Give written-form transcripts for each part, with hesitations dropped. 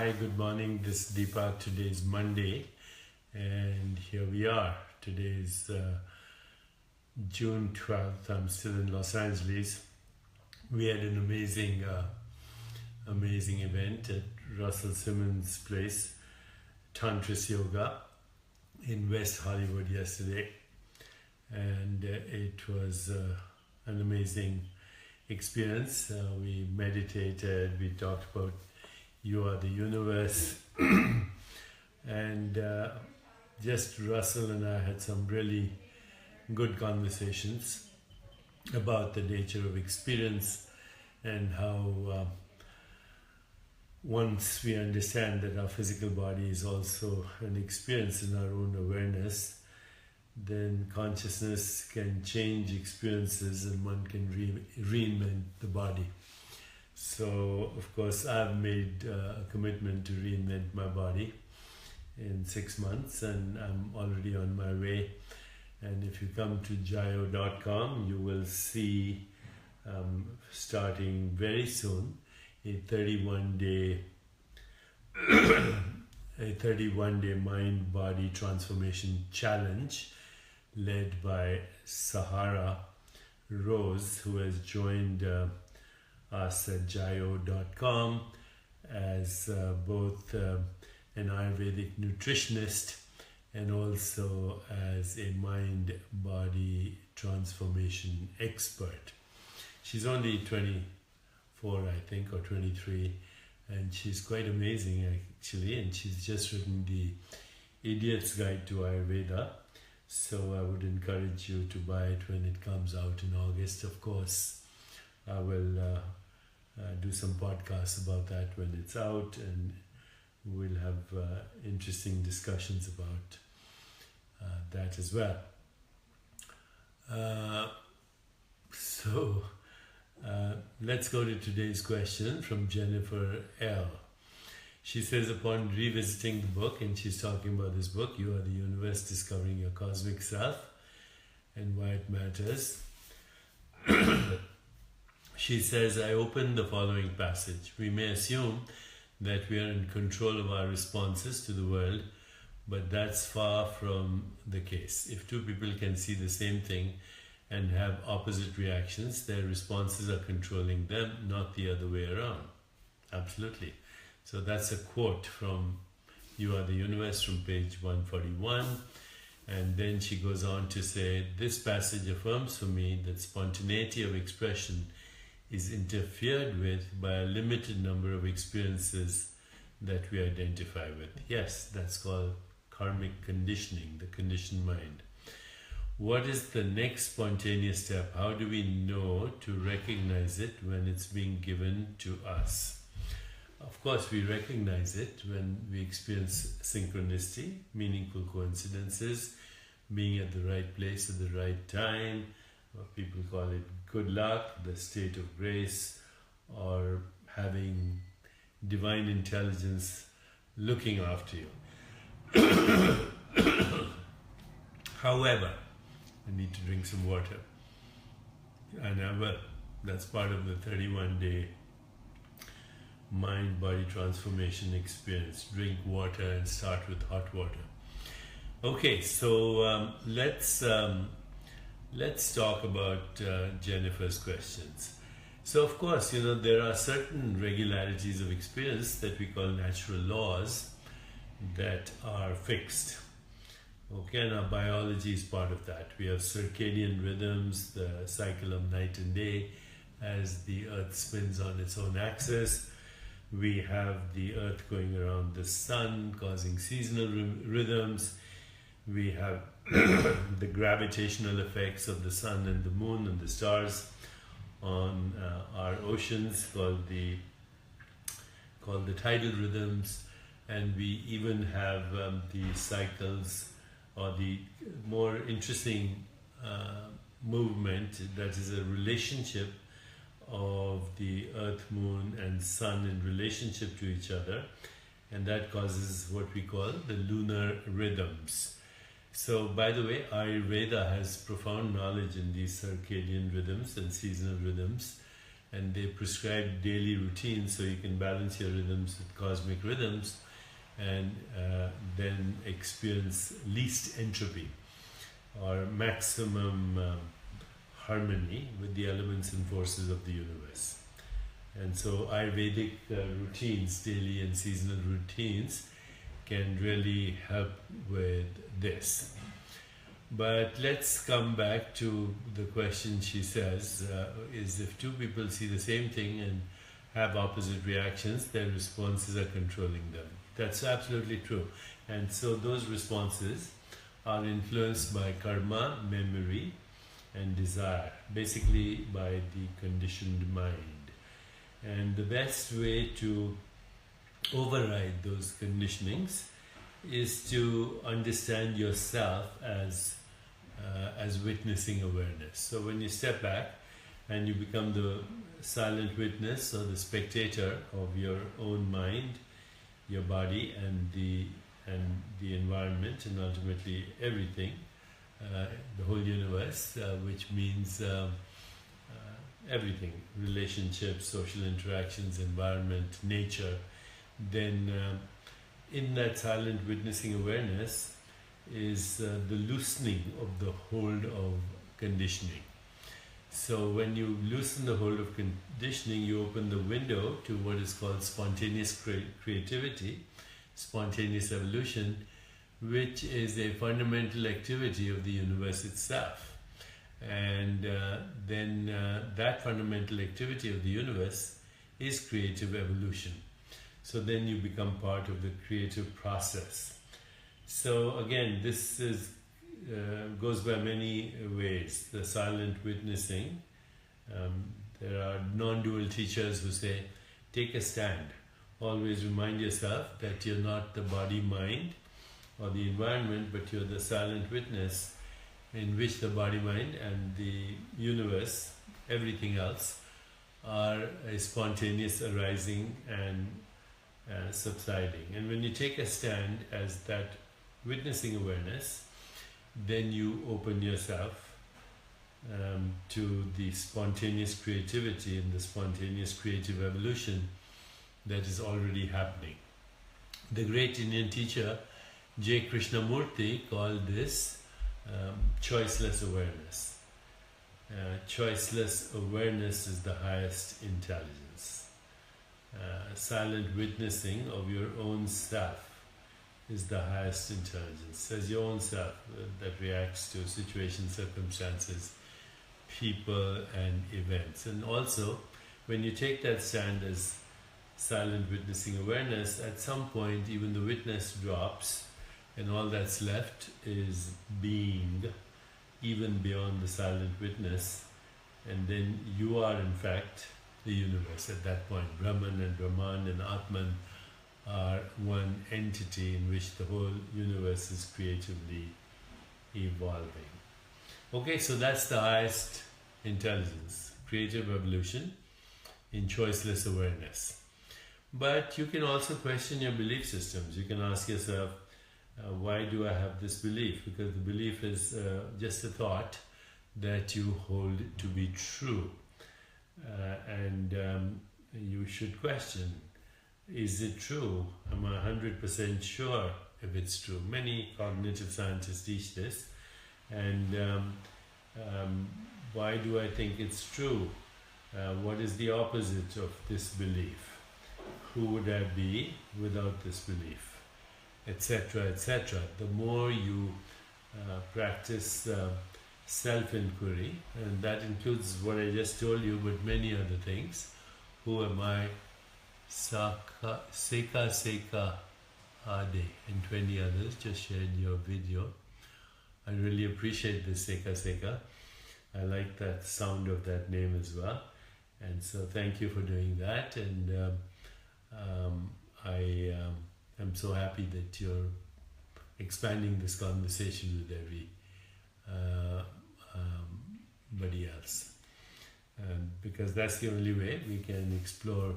Hi, good morning. This is Deepak. Today is Monday, and here we are. Today is June 12th. I'm still in Los Angeles. We had an amazing event at Russell Simmons' place, Tantris Yoga, in West Hollywood yesterday, and it was an amazing experience. We meditated. We talked about you are the universe. And just Russell and I had some really good conversations about the nature of experience and how once we understand that our physical body is also an experience in our own awareness, then consciousness can change experiences and one can reinvent the body. So, of course, I've made a commitment to reinvent my body in 6 months, and I'm already on my way. And if you come to YATU.com, you will see, starting very soon, a 31-day mind-body transformation challenge led by Sahara Rose, who has joined us at YATU.com as both an Ayurvedic nutritionist and also as a mind-body transformation expert. She's only 24, I think, or 23, and she's quite amazing actually, and she's just written the Idiot's Guide to Ayurveda, so I would encourage you to buy it when it comes out in August. Of course, I will do some podcasts about that when it's out, and we'll have interesting discussions about that as well. So let's go to today's question from Jennifer L. She says, upon revisiting the book, and she's talking about this book, You Are the Universe, Discovering Your Cosmic Self and Why It Matters. She says, I open the following passage. We may assume that we are in control of our responses to the world, but that's far from the case. If two people can see the same thing and have opposite reactions, their responses are controlling them, not the other way around. Absolutely. So that's a quote from You Are the Universe from page 141. And then she goes on to say, this passage affirms for me that spontaneity of expression is interfered with by a limited number of experiences that we identify with. Yes, that's called karmic conditioning, the conditioned mind. What is the next spontaneous step? How do we know to recognize it when it's being given to us? Of course, we recognize it when we experience synchronicity, meaningful coincidences, being at the right place at the right time. People call it good luck, the state of grace, or having divine intelligence looking after you. However, I need to drink some water, and I will. That's part of the 31-day mind-body transformation experience. Drink water and start with hot water. Okay, so let's talk about Jennifer's questions. So, of course, there are certain regularities of experience that we call natural laws that are fixed. Okay, and our biology is part of that. We have circadian rhythms, the cycle of night and day as the earth spins on its own axis. We have the earth going around the sun, causing seasonal rhythms. We have the gravitational effects of the sun and the moon and the stars on our oceans, called the tidal rhythms, and we even have the cycles, or the more interesting movement that is a relationship of the earth, moon and sun in relationship to each other, and that causes what we call the lunar rhythms. So, by the way, Ayurveda has profound knowledge in these circadian rhythms and seasonal rhythms, and they prescribe daily routines so you can balance your rhythms with cosmic rhythms and then experience least entropy or maximum harmony with the elements and forces of the universe. And so Ayurvedic routines, daily and seasonal routines, can really help with this. But let's come back to the question she says, is if two people see the same thing and have opposite reactions, their responses are controlling them. That's absolutely true. And so those responses are influenced by karma, memory, and desire, basically by the conditioned mind. And the best way to override those conditionings is to understand yourself as witnessing awareness. So when you step back and you become the silent witness or the spectator of your own mind, your body, and the environment, and ultimately everything, the whole universe, which means everything, relationships, social interactions, environment, nature, then in that silent witnessing awareness is the loosening of the hold of conditioning. So when you loosen the hold of conditioning, you open the window to what is called spontaneous creativity, spontaneous evolution, which is a fundamental activity of the universe itself. And then that fundamental activity of the universe is creative evolution. So then you become part of the creative process. So again, this is goes by many ways. The silent witnessing. There are non-dual teachers who say, take a stand. Always remind yourself that you're not the body, mind, or the environment, but you're the silent witness in which the body, mind, and the universe, everything else, are a spontaneous arising and subsiding. And when you take a stand as that witnessing awareness, then you open yourself to the spontaneous creativity and the spontaneous creative evolution that is already happening. The great Indian teacher J. Krishnamurti called this choiceless awareness. Choiceless awareness is the highest intelligence. Silent witnessing of your own self is the highest intelligence, as your own self that reacts to situations, circumstances, people and events. And also, when you take that stand as silent witnessing awareness, at some point even the witness drops and all that's left is being, even beyond the silent witness, and then you are in fact the universe at that point. Brahman and Brahman and Atman are one entity in which the whole universe is creatively evolving. Okay, so that's the highest intelligence, creative evolution in choiceless awareness. But you can also question your belief systems. You can ask yourself, why do I have this belief? Because the belief is just a thought that you hold to be true. And you should question, is it true? Am I 100% sure if it's true? Many cognitive scientists teach this. And why do I think it's true? What is the opposite of this belief? Who would I be without this belief? Etc., etc. The more you practice self-inquiry, and that includes what I just told you, but many other things. Who am I? Seka Seka Ade and 20 others just shared your video. I really appreciate this Seka Seka. I like that sound of that name as well. And so thank you for doing that. And I am so happy that you're expanding this conversation with everybody else. Because that's the only way we can explore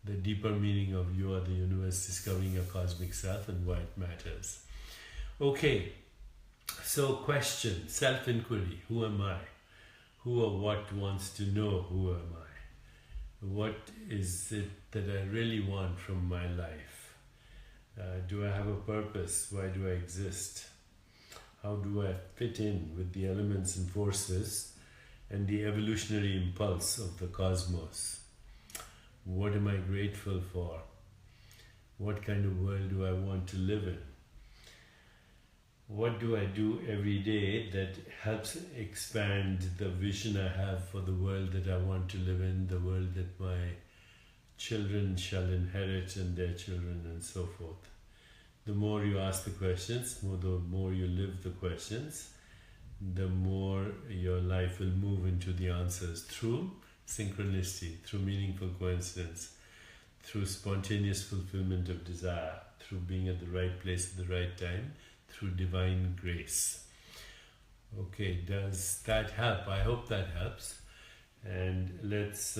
the deeper meaning of you are the universe, discovering your cosmic self and why it matters. Okay, so question, self-inquiry. Who am I? Who or what wants to know who am I? What is it that I really want from my life? Do I have a purpose? Why do I exist? How do I fit in with the elements and forces and the evolutionary impulse of the cosmos? What am I grateful for? What kind of world do I want to live in? What do I do every day that helps expand the vision I have for the world that I want to live in, the world that my children shall inherit and their children and so forth? The more you ask the questions, the more you live the questions, the more your life will move into the answers through synchronicity, through meaningful coincidence, through spontaneous fulfillment of desire, through being at the right place at the right time, through divine grace. Okay, does that help? I hope that helps. And let's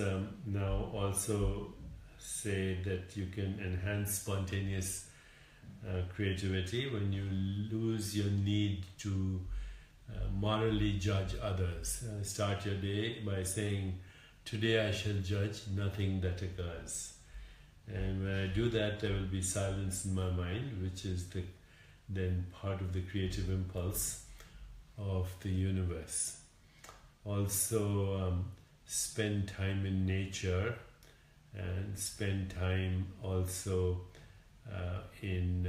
now also say that you can enhance spontaneous creativity when you lose your need to morally judge others. Start your day by saying, today I shall judge nothing that occurs. And when I do that, there will be silence in my mind, which is then part of the creative impulse of the universe. Also, spend time in nature and spend time also in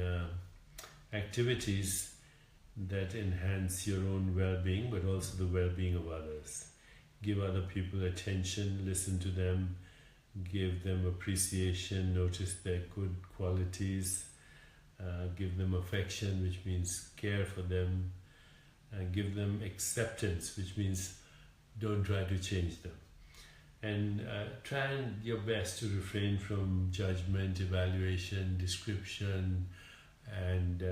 activities that enhance your own well-being, but also the well-being of others. Give other people attention, listen to them, give them appreciation, notice their good qualities, give them affection, which means care for them, give them acceptance, which means don't try to change them. And try your best to refrain from judgment, evaluation, description, and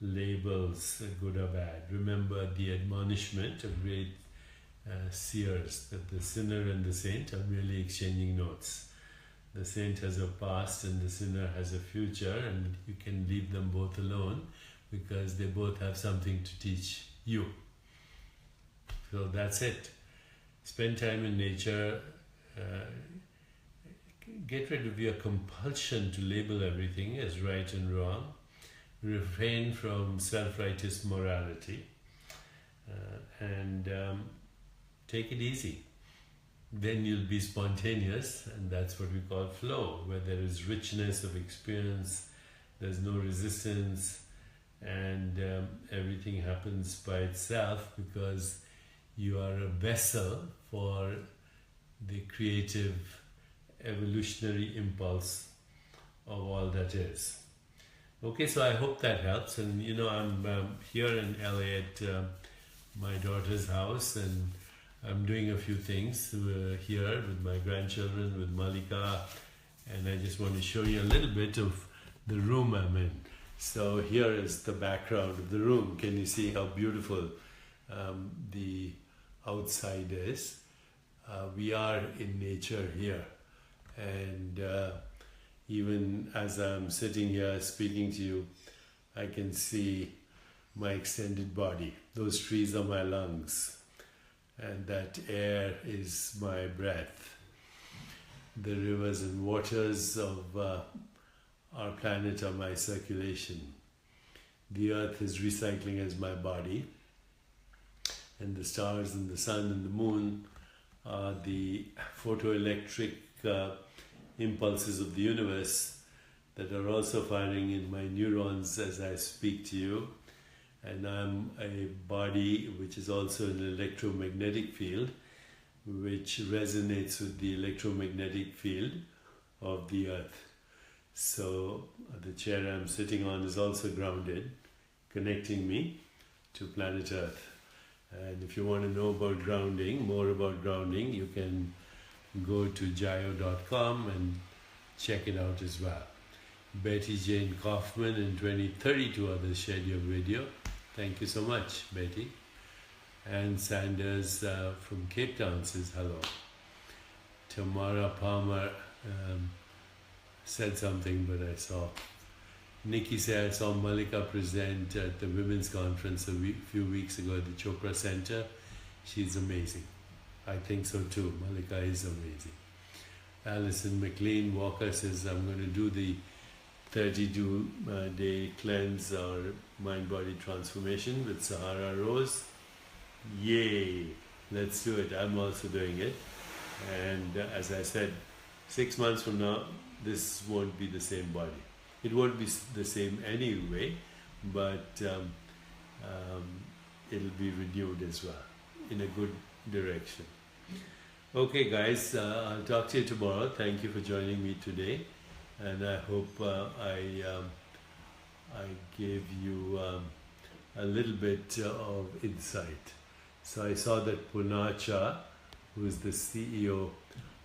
labels, good or bad. Remember the admonishment of great seers that the sinner and the saint are merely exchanging notes. The saint has a past and the sinner has a future, and you can leave them both alone because they both have something to teach you. So that's it. Spend time in nature. Get rid of your compulsion to label everything as right and wrong. Refrain from self-righteous morality. And take it easy. Then you'll be spontaneous, and that's what we call flow, where there is richness of experience, there's no resistance, and everything happens by itself because you are a vessel for the creative evolutionary impulse of all that is. Okay, so I hope that helps. And you know, I'm here in LA at my daughter's house, and I'm doing a few things here with my grandchildren, with Malika, and I just want to show you a little bit of the room I'm in. So here is the background of the room. Can you see how beautiful the outside is? We are in nature here, and even as I'm sitting here speaking to you, I can see my extended body. Those trees are my lungs, and that air is my breath. The rivers and waters of our planet are my circulation. The earth is recycling as my body, and the stars and the sun and the moon are the photoelectric impulses of the universe that are also firing in my neurons as I speak to you. And I'm a body which is also an electromagnetic field, which resonates with the electromagnetic field of the earth. So the chair I'm sitting on is also grounded, connecting me to planet Earth. And if you want to know about grounding, more about grounding, you can go to jayo.com and check it out as well. Betty Jane Kaufman and 32 others shared your video. Thank you so much, Betty. And Sanders from Cape Town says hello. Tamara Palmer said something, but I saw. Nikki said I saw Malika present at the Women's Conference a few weeks ago at the Chopra Center. She's amazing. I think so too. Malika is amazing. Alison McLean Walker says, I'm going to do the 32-day cleanse or mind-body transformation with Sahara Rose. Yay! Let's do it. I'm also doing it. And as I said, 6 months from now, this won't be the same body. It won't be the same anyway, but it'll be renewed as well in a good direction. Okay, guys, I'll talk to you tomorrow. Thank you for joining me today, and I hope I gave you a little bit of insight. So I saw that Punacha, who is the CEO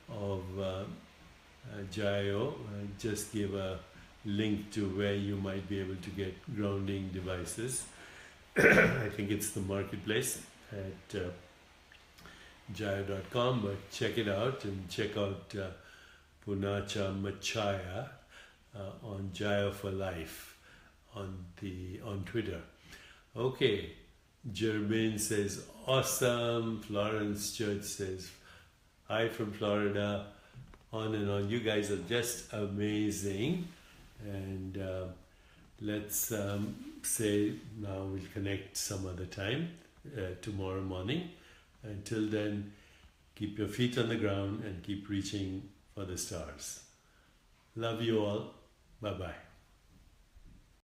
of YATU, just gave a link to where you might be able to get grounding devices. I think it's the marketplace at YATU.com, but check it out and check out Punacha Machaya on YATU for Life on Twitter. Okay, Jermaine says awesome. Florence Church says hi from Florida. On and on. You guys are just amazing. And let's say now we'll connect some other time tomorrow morning. Until then, keep your feet on the ground and keep reaching for the stars. Love you all. Bye-bye.